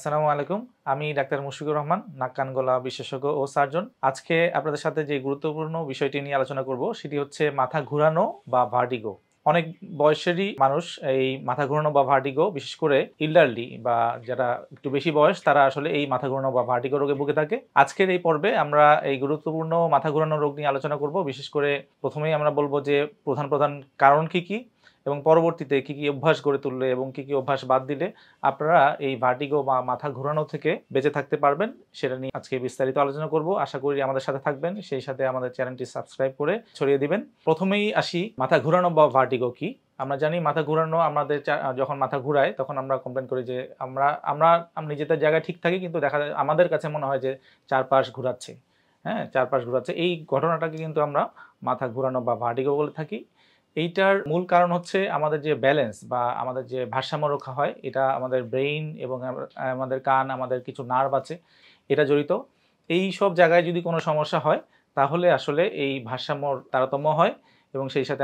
আসসালামু আলাইকুম। আমি ডাক্তার মুশফিকুর রহমান, নাক কান গলা বিশেষজ্ঞ ও সার্জন। আজকে আপনাদের সাথে যে গুরুত্বপূর্ণ বিষয়টি নিয়ে আলোচনা করব সেটি হচ্ছে মাথা ঘুরানো বা ভার্টিগো। অনেক বয়সেরই মানুষ এই মাথা ঘোরানো বা ভার্টিগো, বিশেষ করে ইল্ডারলি বা যারা একটু বেশি বয়স, তারা আসলে এই মাথা ঘোরানো বা ভার্টিগো রোগে ভুগে থাকে। আজকের এই পর্বে আমরা এই গুরুত্বপূর্ণ মাথা ঘোরানো রোগ নিয়ে আলোচনা করব। বিশেষ করে প্রথমেই আমরা বলবো যে প্রধান প্রধান কারণ কি এবং পরবর্তীতে কি অভ্যাস গড়ে তুললে এবং কি অভ্যাস বাদ দিলে আপনারা এই ভার্টিগো বা মাথা ঘোরানো থেকে বেঁচে থাকতে পারবেন, সেটা নিয়ে আজকে বিস্তারিত আলোচনা করব। আশা করি আমাদের সাথে থাকবেন, সেই সাথে আমাদের চ্যানেলটি সাবস্ক্রাইব করে ছড়িয়ে দিবেন। প্রথমেই আসি, মাথা ঘোরানো বা ভার্টিগো কি। আমরা জানি মাথা ঘোরানো, আমাদের যখন মাথা ঘুরায় তখন আমরা কমপ্লেন করি যে আমরা নিজেদের জায়গায় ঠিক থাকি, কিন্তু দেখা যায় আমাদের কাছে মনে হয় যে চারপাশ ঘুরাচ্ছে। হ্যাঁ, চারপাশ ঘুরাচ্ছে। এই ঘটনাটাকে কিন্তু আমরা মাথা ঘোরানো বা ভার্টিগো বলে থাকি। এইটার মূল কারণ হচ্ছে আমাদের যে ব্যালেন্স বা আমাদের যে ভারসাম্য রক্ষা হয়, এটা আমাদের ব্রেইন এবং আমাদের কান, আমাদের কিছু নার্ভ আছে, এটা জড়িত। এই সব জায়গায় যদি কোনো সমস্যা হয় তাহলে আসলে এই ভারসাম্যর তারতম্য হয় এবং সেই সাথে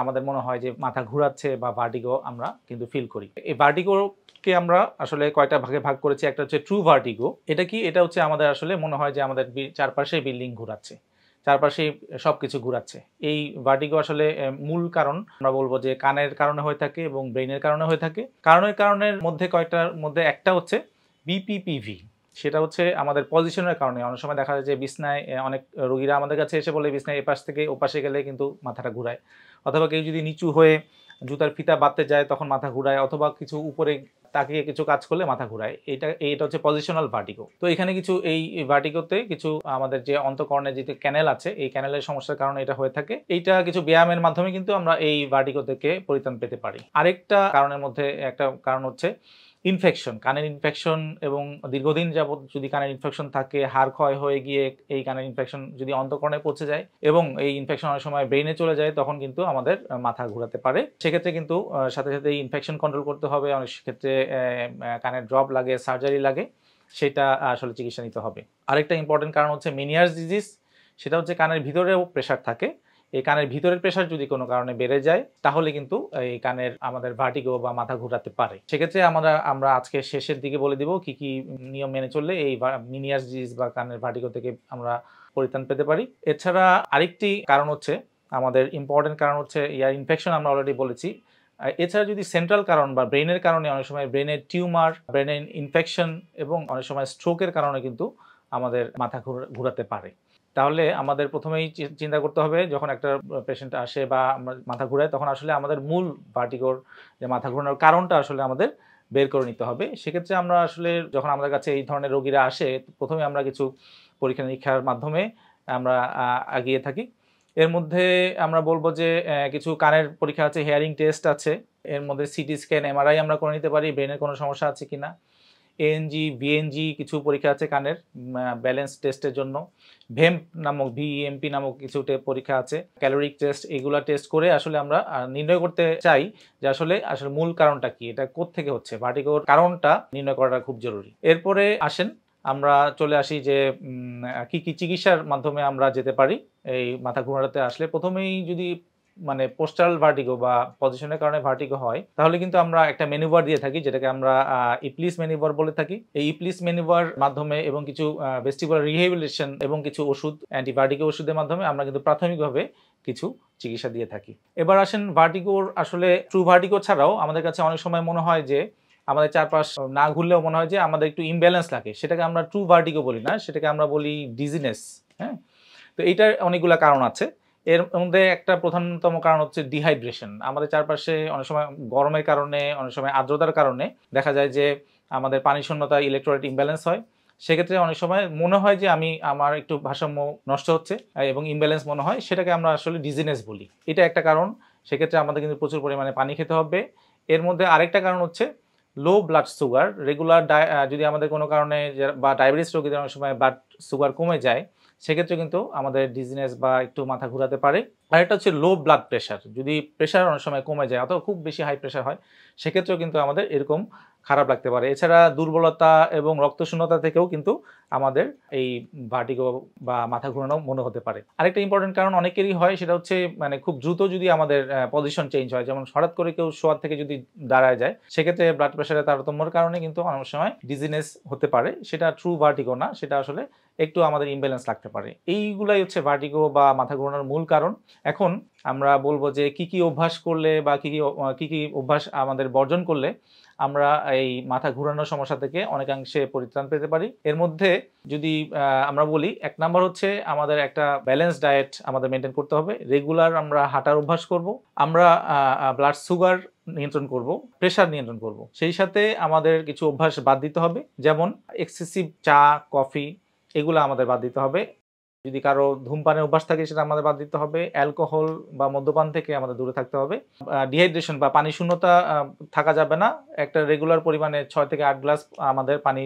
আমাদের মনে হয় যে মাথা ঘুরাচ্ছে বা ভার্টিগো আমরা কিন্তু ফিল করি। এই ভার্টিগোকে আমরা আসলে কয়টা ভাগে ভাগ করেছি। একটা হচ্ছে ট্রু ভার্টিগো। এটা কি? এটা হচ্ছে আমাদের আসলে মনে হয় যে আমাদের চারপাশে বিল্ডিং ঘুরাচ্ছে, চারপাশে সবকিছু ঘুরাচ্ছে। এই ভার্টিগো আসলে মূল কারণ আমরা বলবো যে কানের কারণে হয়ে থাকে এবং ব্রেইনের কারণে হয়ে থাকে। কারণের মধ্যে কয়টার মধ্যে একটা হচ্ছে বিপিপিভি। সেটা হচ্ছে আমাদের পজিশনের কারণে। অনেক সময় দেখা যায় যে বিছনায় অনেক রোগীরা আমাদের কাছে এসে বলে বিছনায় এপাশ থেকে ওপাশে গেলে কিন্তু মাথাটা ঘুরায়, অথবা কেউ যদি নিচু হয়ে জুতার ফিতা বাঁধতে যায় তখন মাথা ঘুরায়, অথবা কিছু উপরে তাকিয়ে কিছু কাজ করলে মাথা ঘুরায়। এটা হচ্ছে পজিশনাল ভার্টিগো। তো এখানে কিছু এই ভার্টিগোতে কিছু আমাদের যে অন্তঃকর্ণের যে ক্যানেল আছে, এই ক্যানেলের সমস্যার কারণে এটা হয়ে থাকে। এইটা কিছু ব্যায়ামের মাধ্যমে কিন্তু আমরা এই ভার্টিগো থেকে পরিত্রাণ পেতে পারি। আরেকটা কারণের মধ্যে একটা কারণ হচ্ছে ইনফেকশন, কানের ইনফেকশন। এবং দীর্ঘদিন যাবত যদি কানের ইনফেকশন থাকে, হাড় ক্ষয় হয়ে গিয়ে এই কানের ইনফেকশন যদি অন্তঃকর্ণে পৌঁছে যায় এবং এই ইনফেকশন অনেক সময় ব্রেইনে চলে যায়, তখন কিন্তু আমাদের মাথা ঘোরাতে পারে। সেক্ষেত্রে কিন্তু সাথে সাথে এই ইনফেকশন কন্ট্রোল করতে হবে। অনেক ক্ষেত্রে কানের ড্রপ লাগে, সার্জারি লাগে, সেটা আসলে চিকিৎসা নিতে হবে। আরেকটা ইম্পর্টেন্ট কারণ হচ্ছে মেনিয়ার্স ডিজিজ। সেটা হচ্ছে কানের ভিতরেও প্রেশার থাকে। এই কানের ভিতরের প্রেশার যদি কোনো কারণে বেড়ে যায় তাহলে কিন্তু এই কানের আমাদের ভার্টিগো বা মাথা ঘোরাতে পারে। সেক্ষেত্রে আমরা আজকে শেষের দিকে বলে দিব কি নিয়ম মেনে চললে এই মেনিয়াস ডিজিজ বা কানের ভার্টিগো থেকে আমরা পরিত্রাণ পেতে পারি। এছাড়া আরেকটি কারণ হচ্ছে, আমাদের ইম্পর্টেন্ট কারণ হচ্ছে ইয়ার ইনফেকশন, আমরা অলরেডি বলেছি। এছাড়া যদি সেন্ট্রাল কারণ বা ব্রেনের কারণে, অনেক সময় ব্রেনের টিউমার, ব্রেনের ইনফেকশন এবং অনেক সময় স্ট্রোকের কারণে কিন্তু আমাদের মাথা ঘোরাতে পারে। তাহলে আমাদের প্রথমেই চিন্তা করতে হবে, যখন একটা পেশেন্ট আসে বা মাথা ঘুরায়, তখন আসলে আমাদের মূল ভার্টিগোর যে মাথা ঘোরানোর কারণটা আসলে আমাদের বের করে নিতে হবে। সেক্ষেত্রে আমরা আসলে যখন আমাদের কাছে এই ধরনের রোগীরা আসে, প্রথমে আমরা কিছু পরীক্ষা নিরীক্ষার মাধ্যমে আমরা এগিয়ে থাকি। এর মধ্যে আমরা বলবো যে কিছু কানের পরীক্ষা আছে, হেয়ারিং টেস্ট আছে। এর মধ্যে সিটি স্ক্যান, এমআরআই আমরা করে নিতে পারি, ব্রেনের কোনো সমস্যা আছে কিনা। এএনজি, ভিএনজি কিছু পরীক্ষা আছে কানের ব্যালেন্স টেস্টের জন্য। ভিএমপি নামক কিছু পরীক্ষা আছে, ক্যালোরিক টেস্ট। এগুলা টেস্ট করে আসলে আমরা নির্ণয় করতে চাই যে আসলে মূল কারণটা কি, এটা কোত্থেকে হচ্ছে। ভার্টিগোর কারণটা নির্ণয় করাটা খুব জরুরি। এরপরে আসেন আমরা চলে আসি যে কি চিকিৎসার মাধ্যমে আমরা যেতে পারি এই মাথা ঘোরাতে আসলে। প্রথমেই যদি পোস্টারাল ভার্টিগো বা পজিশনের কারণে ভার্টিগো হয়, তাহলে কিন্তু আমরা একটা ম্যানুভার দিয়ে থাকি, যেটাকে আমরা ইপলিস ম্যানুভার বলে থাকি। এই ইপলিস ম্যানুভার মাধ্যমে এবং কিছু ভেস্টিবুলার রিহ্যাবিলিটেশন এবং কিছু ওষুধ, অ্যান্টিভার্টিগো ওষুধের মাধ্যমে আমরা কিন্তু প্রাথমিকভাবে কিছু চিকিৎসা দিয়ে থাকি। এবার আসেন ভার্টিগোর আসলে ট্রু ভার্টিগো ছাড়াও আমাদের কাছে অনেক সময় মনে হয় যে আমাদের চারপাশ না ঘুরলেও মনে হয় যে আমাদের একটু ইমব্যালেন্স লাগে। সেটাকে আমরা ট্রু ভার্টিগো বলি না, সেটাকে আমরা বলি ডিজিনেস। হ্যাঁ, তো এইটার অনেকগুলো কারণ আছে। এর মধ্যে একটা প্রধানতম কারণ হচ্ছে ডিহাইড্রেশন। আমাদের চারপাশে অনেক সময় গরমের কারণে, অনেক সময় আর্দ্রতার কারণে দেখা যায় যে আমাদের পানি শূন্যতা, ইলেকট্রোলাইট ইমব্যালেন্স হয়। সেক্ষেত্রে অনেক সময় মনে হয় যে আমার একটু ভারসাম্য নষ্ট হচ্ছে এবং ইমব্যালেন্স মনে হয়, সেটাকে আমরা আসলে ডিজিনেস বলি। এটা একটা কারণ। সেক্ষেত্রে আমাদের কিন্তু প্রচুর পরিমাণে পানি খেতে হবে। এর মধ্যে আরেকটা কারণ হচ্ছে লো ব্লাড সুগার। রেগুলার যদি আমাদের কোনো কারণে বা ডায়াবেটিস রোগীদের অনেক সময় ব্লাড সুগার কমে যায়, সেক্ষেত্রে কিন্তু আমাদের ডিজিনেস বা একটু মাথা ঘোরাতে পারে। আরেকটা হচ্ছে লো ব্লাড প্রেশার, যদি প্রেশার অনেক সময় কমে যায় অথবা খুব বেশি হাই প্রেশার হয়, সেক্ষেত্রেও কিন্তু আমাদের এরকম খারাপ লাগতে পারে। এছাড়া দুর্বলতা এবং রক্তশূন্যতা থেকেও কিন্তু আমাদের এই ভার্টিগো বা মাথা ঘোরানো মনে হতে পারে। আরেকটা ইম্পর্টেন্ট কারণ অনেকেরই হয়, সেটা হচ্ছে মানে খুব দ্রুত যদি আমাদের পজিশন চেঞ্জ হয়, যেমন হঠাৎ করে কেউ শোয়ার থেকে যদি দাঁড়ায় যায়, সেক্ষেত্রে ব্লাড প্রেশারের তারতম্যের কারণে কিন্তু অনেক সময় ডিজিনেস হতে পারে। সেটা ট্রু ভার্টিগো না, সেটা আসলে একটু আমাদের ইমব্যালেন্স লাগতে পারে। এইগুলাই হচ্ছে ভার্টিগো বা মাথা ঘোরানোর মূল কারণ। এখন আমরা বলবো যে কি কি অভ্যাস করলে বা কি কি অভ্যাস আমাদের বর্জন করলে আমরা এই মাথা ঘোরানোর সমস্যা থেকে অনেকাংশে পরিত্রাণ পেতে পারি। এর মধ্যে যদি আমরা বলি, 1 নাম্বার হচ্ছে আমাদের একটা ব্যালেন্স ডায়েট আমাদের মেনটেন করতে হবে। রেগুলার আমরা হাঁটার অভ্যাস করব, আমরা ব্লাড সুগার নিয়ন্ত্রণ করব, প্রেশার নিয়ন্ত্রণ করব। সেই সাথে আমাদের কিছু অভ্যাস বাদ দিতে হবে, যেমন এক্সেসিভ চা, কফি এগুলো আমাদের বাদ দিতে হবে। যদি কারো ধূমপানের অভ্যাস থাকে সেটা আমাদের বাদ দিতে হবে। অ্যালকোহল বা মদ্যপান থেকে আমাদের দূরে থাকতে হবে। ডিহাইড্রেশন বা পানি শূন্যতা থাকা যাবে না। একটা রেগুলার পরিমাণে 6 থেকে 8 গ্লাস আমাদের পানি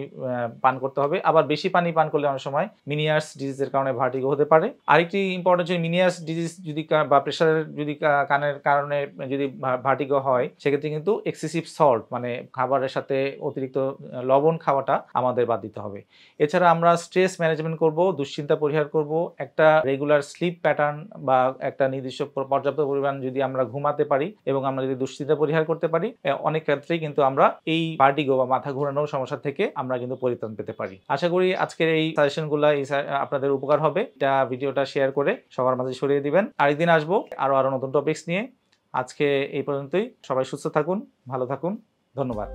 পান করতে হবে। আবার বেশি পানি পান করলে অনেক সময় মিনিয়ার্স ডিজিজের কারণে ভার্টিগো হতে পারে। আরেকটি ইম্পর্টেন্ট যে মিনিয়ার্স ডিজিজ যদি বা প্রেশারের যদি কানের কারণে যদি ভার্টিগো হয়, সেক্ষেত্রে কিন্তু এক্সেসিভ সল্ট মানে খাবারের সাথে অতিরিক্ত লবণ খাওয়াটা আমাদের বাদ দিতে হবে। এছাড়া আমরা স্ট্রেস ম্যানেজমেন্ট করব, দুশ্চিন্তা পরিহার করব, একটা রেগুলার স্লিপ প্যাটার্ন বা একটা নির্দিষ্ট পর্যাপ্ত পরিমাণ যদি আমরা ঘুমাতে পারি এবং আমরা যদি দুশ্চিন্তা পরিহার করতে পারি, অনেক ক্ষেত্রেই কিন্তু আমরা এই ভার্টিগো বা মাথা ঘোরানোর সমস্যা থেকে আমরা কিন্তু পরিত্রাণ পেতে পারি। আশা করি আজকের এই সাজেশনগুলো আপনাদের উপকার হবে। এটা ভিডিওটা শেয়ার করে সবার মাঝে ছড়িয়ে দিবেন। আরেকদিন আসবো আরো নতুন টপিকস নিয়ে। আজকে এই পর্যন্তই। সবাই সুস্থ থাকুন, ভালো থাকুন। ধন্যবাদ।